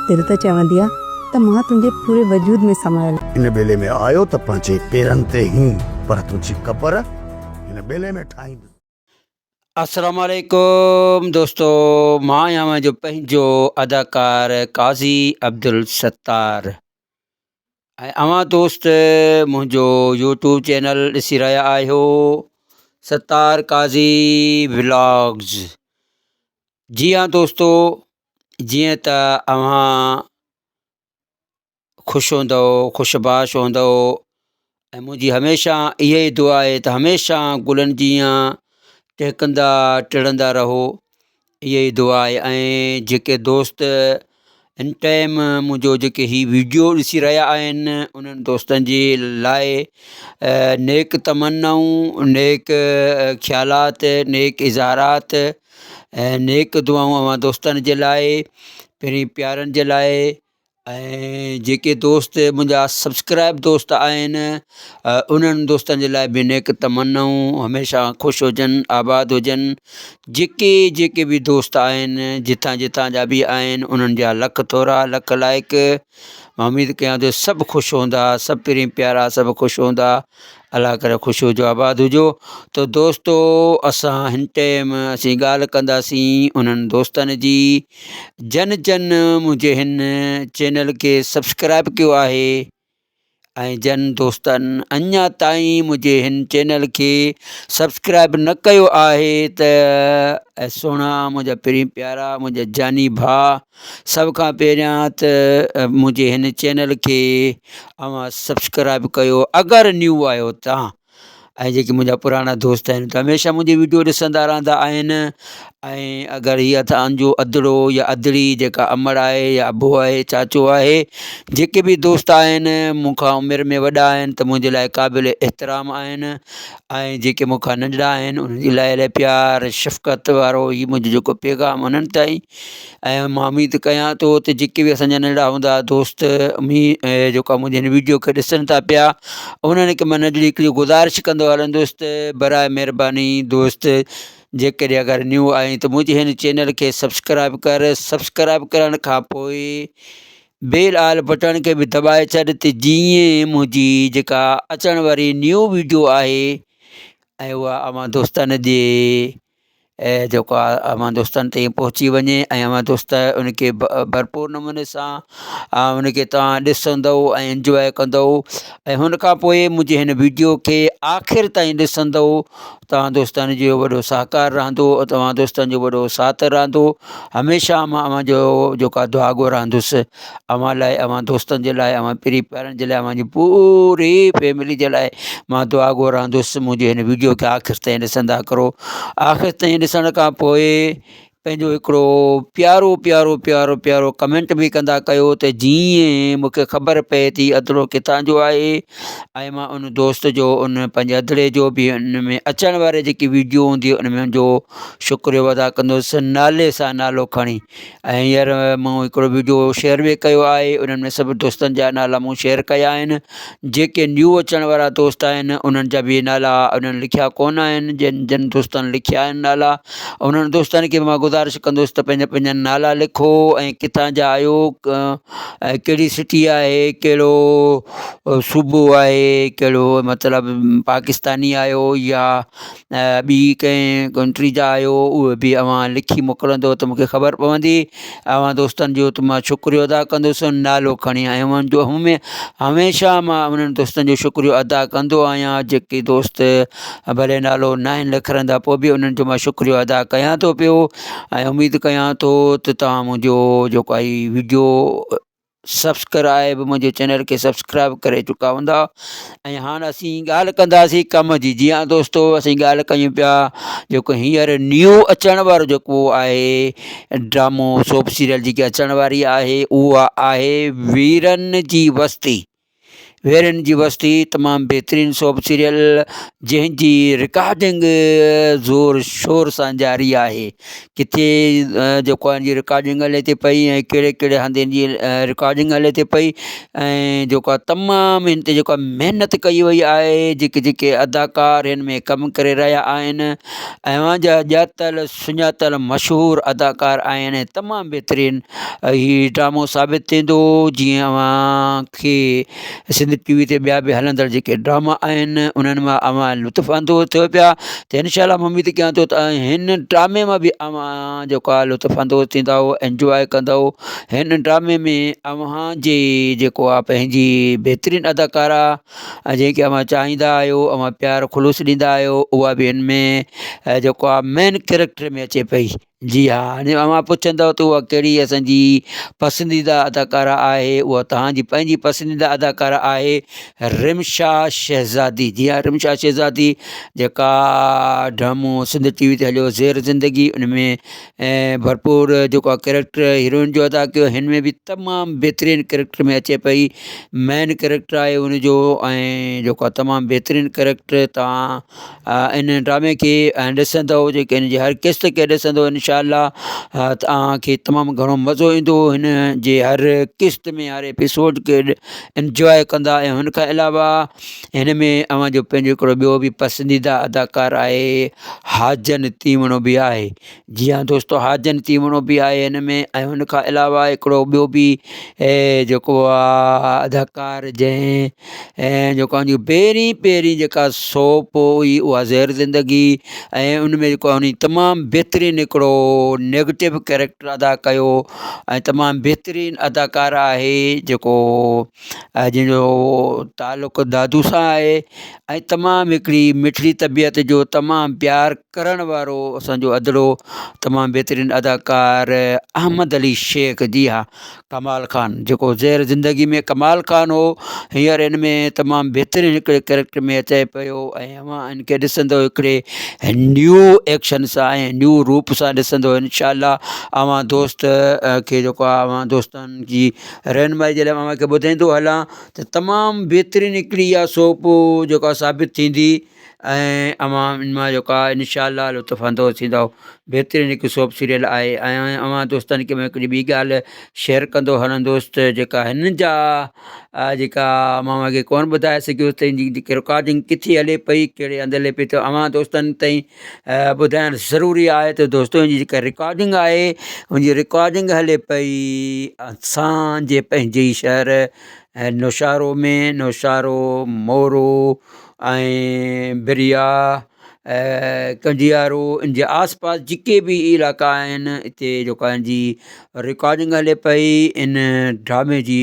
दिलि त चवंदी आहे त मां तुंहिंजे पूरे वजूद में समायल इन बेले में आयो त पंहिंजे पेरनि ते ही पर तुंहिंजी कबर इन बेले में ठाहींदुसि। अस्सलाम वालेकुम दोस्तों, मां आहियां जो पंहिंजो अदाकार काज़ी अब्दुल सत्तार ऐं अवां दोस्त मुंहिंजो यूट्यूब चैनल ॾिसी रहिया आहियो सत्तार काज़ी व्लॉग्स। जी हाँ दोस्तों, जीअं त अव्हां ख़ुशि हूंदव, ख़ुशबाश हूंदव ऐं मुंहिंजी हमेशह इहा ई दुआ आहे त हमेशह गुलनि जीअं टहिकंदा टिड़ंदा रहो, इहा ई दुआ आहे। ऐं जेके दोस्त इन टाइम मुंहिंजो जेके ही वीडियो ॾिसी रहिया आहिनि उन्हनि दोस्तनि जे लाइ नेक तमन्नाऊं, नेक ख़्यालात, नेक इज़हारात ऐं नेक दुआऊं अवां दोस्तनि जे लाइ, पहिरीं प्यारनि जे लाइ। ऐं जेके दोस्त मुंहिंजा सब्सक्राइब दोस्त आहिनि उन्हनि दोस्तनि जे लाइ बि नेक तमन्नाऊं, हमेशह ख़ुशि हुजनि, आबाद हुजनि। जेके जेके बि दोस्त आहिनि जिथां जिथां जा बि आहिनि उन्हनि जा लख थोरा लख लाइक। मां उमेदु कयां थो सभु ख़ुशि हूंदा, सभु पहिरीं प्यारा, सभु ख़ुशि हूंदा। अलाह करे ख़ुशि हुजो, आबाद हुजो। त दोस्तो, असां हिन टाइम असीं ॻाल्हि कंदासीं उन्हनि दोस्तनि जी जन जन मुंहिंजे हिन चैनल खे सब्सक्राइब कयो आहे ऐं जन दोस्तनि अञा ताईं मुंहिंजे हिन चैनल खे सब्सक्राइब न कयो आहे त सुहिणा मुंहिंजा पहिरीं प्यारा, मुंहिंजा जानी भाउ, सभ खां पहिरियां त मुंहिंजे हिन चैनल खे अवां सब्सक्राइब कयो अगरि न्यू आहियो तव्हां। ऐं जेके मुंहिंजा पुराणा दोस्त आहिनि त हमेशह मुंहिंजी वीडियो ॾिसंदा रहंदा आहिनि। ऐं अगरि हीअ तव्हांजो अदिड़ो या अदिड़ी जेका अमड़ आहे या अबो आहे, चाचो आहे, जेके बि दोस्त आहिनि मूंखां उमिरि में वॾा आहिनि त मुंहिंजे लाइ क़ाबिल एतिराम आहिनि। ऐं जेके मूंखां नंढड़ा आहिनि उन्हनि जे लाइ प्यार शफ़क़त वारो ही मुंहिंजो जेको पैगाम उन्हनि ताईं। ऐं मां उमेदु कयां थो त जेके बि असांजा नंढड़ा हूंदा दोस्त जेका मुंहिंजे हिन वीडियो खे ॾिसनि था पिया उन्हनि खे मां नंढड़ी हिकिड़ी गुज़ारिश कंदो हलंदुसि त बराए महिरबानी दोस्त, जेकॾहिं अगरि न्यू आई त मुंहिंजे हिन चैनल खे सब्सक्राइब कर। सब्सक्राइब करण खां पोइ बेल आल बटन खे बि दॿाए छॾ त जीअं मुंहिंजी जेका अचण वारी न्यू वीडियो आहे ऐं उहा अवां दोस्तनि जे जेको आहे अवां दोस्तनि ताईं पहुची वञे ऐं अवां दोस्त उनखे भरपूर नमूने सां उनखे तव्हां ॾिसंदव ऐं इंजॉय कंदव। ऐं हुनखां पोइ मुंहिंजे हिन वीडियो खे आख़िर ताईं ॾिसंदव। तव्हां दोस्तनि जो वॾो सहकार रहंदो, तव्हां दोस्तनि जो वॾो साथ रहंदो। हमेशह मां अवां जो जेका दुआ घुरंदुसि अवां लाइ, अवां दोस्तनि जे लाइ, अवां पहिरीं प्यारनि जे लाइ, अवां जी पूरी फैमिली जे लाइ मां दुआ घुरंदुसि। मुंहिंजे हिन वीडियो खे आख़िर ताईं ॾिसंदा करो। आख़िर ताईं ॾिसण खां पोइ पंहिंजो हिकिड़ो प्यारो प्यारो प्यारो प्यारो कमेंट बि कंदा कयो त जीअं मूंखे ख़बर पए थी अदिड़ो किथां जो आहे ऐं मां उन दोस्त जो उन पंहिंजे अदिड़े जो बि उन में अचण वारे जेकी वीडियो हूंदी उन में उनजो शुक्रियो अदा कंदुसि नाले सां नालो खणी। ऐं हींअर मूं हिकिड़ो वीडियो शेयर बि कयो आहे, उन्हनि में सभु दोस्तनि जा नाला मूं शेयर कया आहिनि। जेके न्यू अचण वारा दोस्त आहिनि उन्हनि जा बि नाला उन्हनि लिखिया कोन आहिनि, जिन दोस्तनि लिखिया आहिनि नाला उन्हनि दोस्तनि खे मां गुज़ारिश कंदुसि त पंहिंजा पंहिंजा नाला लिखो ऐं किथां जा आहियो, ऐं कहिड़ी सिटी आहे, कहिड़ो सूबो आहे, कहिड़ो मतिलबु पाकिस्तानी आहियो या ॿी कंहिं कंट्री जा आहियो, उहे बि अवां लिखी मोकिलंदो त मूंखे ख़बर पवंदी। अवां दोस्तनि जो त मां शुक्रियो अदा कंदुसि नालो खणी। ऐं उन्हनि जो हमेशह मां उन्हनि दोस्तनि जो शुक्रियो अदा कंदो आहियां जेके दोस्त भले नालो न आहिनि लिखंदा पोइ बि उन्हनि जो मां शुक्रियो अदा कयां थो पियो। ऐं उमेदु कयां थो त तव्हां मुंहिंजो जेको आहे वीडियो सब्सक्राइब, मुंहिंजे चैनल खे सब्सक्राइब करे चुका हूंदा। ऐं हाणे असीं ॻाल्हि कंदासीं कम जी। जी हाँ दोस्तो, असीं ॻाल्हि कयूं पिया जेको हींअर न्यू अचण वारो जेको आहे ड्रामो सोप सीरियल जेकी अचण वारी आहे उहा आहे वीरनि जी बस्ती। वेरनि जी बस्ती तमामु बहितरीनु सोप सीरियल जंहिंजी रिकॉर्डिंग ज़ोर शोर सां जारी आहे। किथे जेको आहे रिकॉर्डिंग हले थी पई ऐं कहिड़े कहिड़े हंधि जी रिकॉर्डिंग हले थी पई ऐं जेको आहे तमामु हिन ते जेको आहे महिनत कई वई आहे। जेके जेके अदाकार हिन में कमु करे रहिया आहिनि ऐं जा ॼातल सुञातल मशहूरु अदाकार आहिनि। तमामु बहितरीनु हीउ ड्रामो साबित थींदो। जीअं अव्हांखे सिंध टीवी ते ॿिया बि हलंदड़ जेके ड्रामा आहिनि उन्हनि मां अव्हां लुत्फ़ अंदोज़ थियो पिया त इनशाला मां उमीद कयां थो त हिन ड्रामे मां बि अव्हां जेको आहे लुत्फ़ अंदोज़ थींदव, एंजॉय कंदव। हिन ड्रामे में अव्हांजे जेको आहे पंहिंजी बहितरीनु अदाकारा जंहिंखे अव्हां चाहींदा आहियो, अव्हां प्यारु ख़ुलूस ॾींदा आहियो, उहा बि हिन में जेको आहे मेन कैरेक्टर में अचे पई। जी हा, हाणे अव्हां पुछंदव त उहा कहिड़ी असांजी पसंदीदा अदाकारा आहे। उहा तव्हांजी पंहिंजी पसंदीदा अदाकारा आहे रिमशा शहज़ादी। जी हा, रिमशा शहज़ादी जेका ड्रामो सिंध टीवी ते हलियो ज़ेर ज़िंदगी, उन में भरपूर जेको आहे कैरेक्टर हीरोइन जो अदा कयो। हिन में बि तमामु बहितरीनु कैरेक्टर में अचे पई, मेन कैरेक्टर आहे उनजो ऐं जेको आहे तमामु बहितरीनु कैरेक्टर। तव्हां इन ड्रामे खे ॾिसंदव, जेके इन जी हर किस्त खे ॾिसंदव इनशाला तव्हांखे तमामु घणो मज़ो ईंदो। हिन जे हर किस्त में हर एपिसोड खे इंजॉय कंदा। ऐं हुन खां अलावा हिन में अव्हांजो पंहिंजो हिकिड़ो ॿियो बि पसंदीदा अदाकार आहे हाजन तीवणो बि आहे। जी हाँ दोस्तो, हाजन तीवणो बि आहे हिन में। ऐं हुन खां अलावा हिकिड़ो ॿियो बि जेको आहे अदाकार जंहिं जेको आहे पहिरीं पहिरीं जेका सोप हुई उहा ज़ेर ज़िंदगी ऐं उन में जेको आहे उन तमामु बहितरीनु हिकिड़ो नेगेटिव कैरेक्टर अदा कयो ऐं तमामु बहितरीनु अदाकार आहे जेको जंहिंजो तालुक़ु दादू सां आहे ऐं तमामु हिकिड़ी मिठड़ी तबियत जो तमामु प्यारु करण वारो असांजो अदिड़ो तमामु बहितरीनु अदाकार अहमद अली शेख। जी हा, कमाल ख़ान जेको ज़ेर ज़िंदगी में कमाल ख़ान हो, हींअर हिन में तमामु बहितरीनु हिकिड़े कैरेक्टर में अचे पियो। ऐं अव्हां हिनखे ॾिसंदव हिकिड़े न्यू एक्शन सां ऐं न्यू रूप सां ॾिसंदव इनशाला। अव्हां दोस्त खे जेको आहे अव्हां दोस्तनि जी रहनुमाई जे लाइ मां खे ॿुधाईंदो हलां त तमामु बहितरीनु हिकिड़ी इहा सोप जेको आहे साबित थींदी ऐं अव्हां इन मां जेको आहे इनशाला लुत्फ़ अंदोज़ थींदव। बहितरीनु हिकु सोप सीरियल आहे। ऐं अव्हां दोस्तनि खे मां हिकिड़ी ॿी ॻाल्हि शेयर कंदो हलंदुसि त जेका हिन जा जेका मां खे कोन ॿुधाए सघियुसि त हिन जी जेकी रिकॉर्डिंग किथे हले पई, कहिड़े हंधि हले पई, त अव्हां दोस्तनि ताईं ॿुधाइणु ज़रूरी आहे त दोस्तो हिन जी जेका रिकॉर्डिंग आहे हुनजी रिकॉर्डिंग हले पई असांजे पंहिंजे ई शहर नौशारो में। नौशारो, मोरो ऐं बिरिया, कंडियारो, इन जे आस पास जेके बि इलाइक़ा आहिनि हिते जेको आहे हिन जी रिकॉर्डिंग हले पई इन ड्रामे जी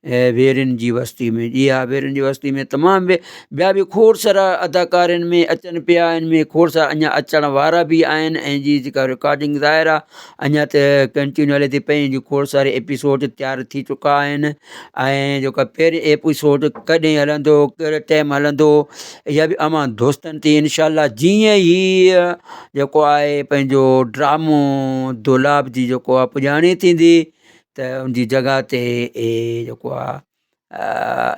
वेरनि जी बस्ती में। जी हा, वेरनि जी बस्ती में तमामु ॿिया बि खोड़ सारा अदाकार हिन में अचनि पिया। हिन में खोड़ सारा अञा अचण वारा बि आहिनि ऐं जी जेका रिकॉर्डिंग ज़ाहिर आहे अञा त कंटिन्यू हले थी पई। जी खोड़ सारे एपिसोड तयारु थी चुका आहिनि ऐं जेका पहिरीं एपिसोड कॾहिं हलंदो, कहिड़े टाइम हलंदो, इहा बि अव्हां दोस्तनि ते इनशाला जीअं ई जेको आहे पंहिंजो ड्रामो दुलाब जी जेको आहे पुॼाणी थींदी त उनजी जॻह ते जेको आहे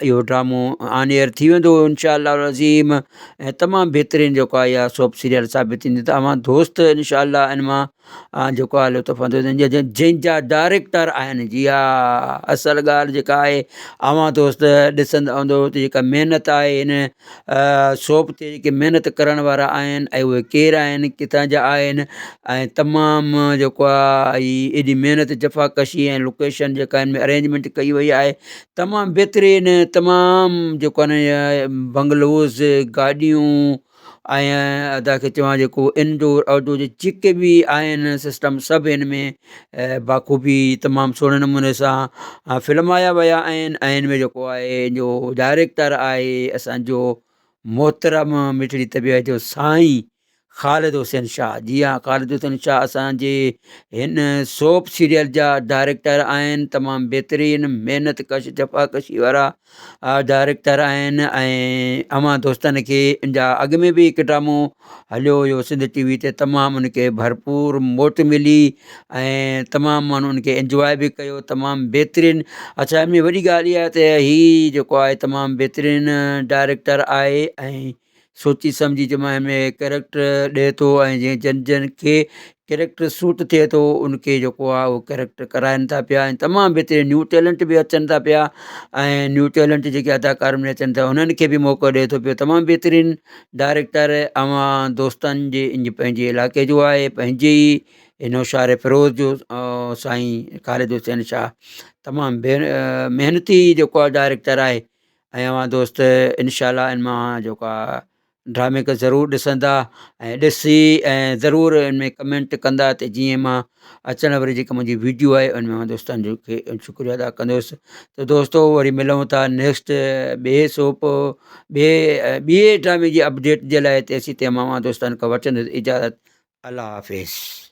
इहो ड्रामो ऑन एयर थी वेंदो इनशाअल्लाह अज़ीम। ऐं तमामु बहितरीनु जेको आहे इहा सोप सीरियल साबित थींदी। त अव्हां दोस्त इनशाअल्लाह इन मां जेको आहे लुत्फ़ अंदोज़ जंहिंजा डायरेक्टर आहिनि। जी हा, असल ॻाल्हि जेका आहे अव्हां दोस्त ॾिसंदा हूंदव त जेका महिनत आहे हिन सोप ते जेके महिनत करण वारा आहिनि ऐं उहे केरु आहिनि, किथां जा आहिनि ऐं तमामु जेको आहे हीअ एॾी महिनत जफ़ाकशी ऐं लोकेशन जेका हिन में अरेंजमेंट कई वई आहे तमामु बहितरीनु। तमामु जेको आहे बंगलोज़, गाॾियूं ऐं अदा खे चवां जेको इनडोर आउटडोर जेके बि आहिनि सिस्टम सभु हिन में बाख़ूबी तमामु सुहिणे नमूने सां फिल्माया विया आहिनि। ऐं हिन में जेको आहे जो डायरेक्टर आहे असांजो मोहतरम मिठड़ी तबियत जो साईं ख़ालिद हुसैन शाह। जी हाँ, ख़ालिद हुसैन शाह असांजे हिन सोप सीरियल जा डायरेक्टर आहिनि। तमामु बहितरीनु महिनत कश जफ़ाकशी वारा डायरेक्टर आहिनि। ऐं अवां दोस्तनि खे इन जा अॻु में बि हिकु ड्रामो हलियो हुयो सिंध टीवी ते, तमामु उनखे भरपूर मोट मिली ऐं तमामु माण्हू उनखे इंजॉय बि कयो, तमामु बहितरीनु। अच्छा, हिन में वॾी ॻाल्हि इहा आहे त हीअ जेको आहे तमामु बहितरीनु डायरेक्टर आहे ऐं सोची सम्झी जंहिं महिल में कैरेक्टर ॾिए थो ऐं जीअं जन जन खे कैरेक्टर सूट थिए थो उनखे जेको आहे उहो कैरेक्टर कराइनि था पिया ऐं तमामु बहितरीनु न्यू टैलेंट बि अचनि था पिया ऐं न्यू टैलेंट जेके अदाकार में अचनि था उन्हनि खे बि मौक़ो ॾिए थो पियो। तमामु बहितरीनु डायरेक्टर अवां दोस्तनि जे इन पंहिंजे इलाइक़े जो आहे, पंहिंजे ई नौशार फिरोज़ जो साईं ख़ालिद हुसैन शाह तमामु महिनती जेको आहे डायरेक्टर आहे। ऐं अवां दोस्त इनशाला इन मां जेको आहे ड्रामे खे ज़रूरु ॾिसंदा ऐं ॾिसी ऐं ज़रूरु इन में कमेंट कंदा त जीअं मां अचण वारी जेका मुंहिंजी वीडियो आहे उन में मां दोस्तनि जो खे शुक्रिया अदा कंदुसि। त दोस्तो वरी मिलूं था नेक्स्ट ॿिए सोप ॿिए ड्रामे जी अपडेट जे लाइ। तेसीं ताईं मां दोस्तनि खां वठंदुसि इजाज़त। अल्लाह हाफ़िज़।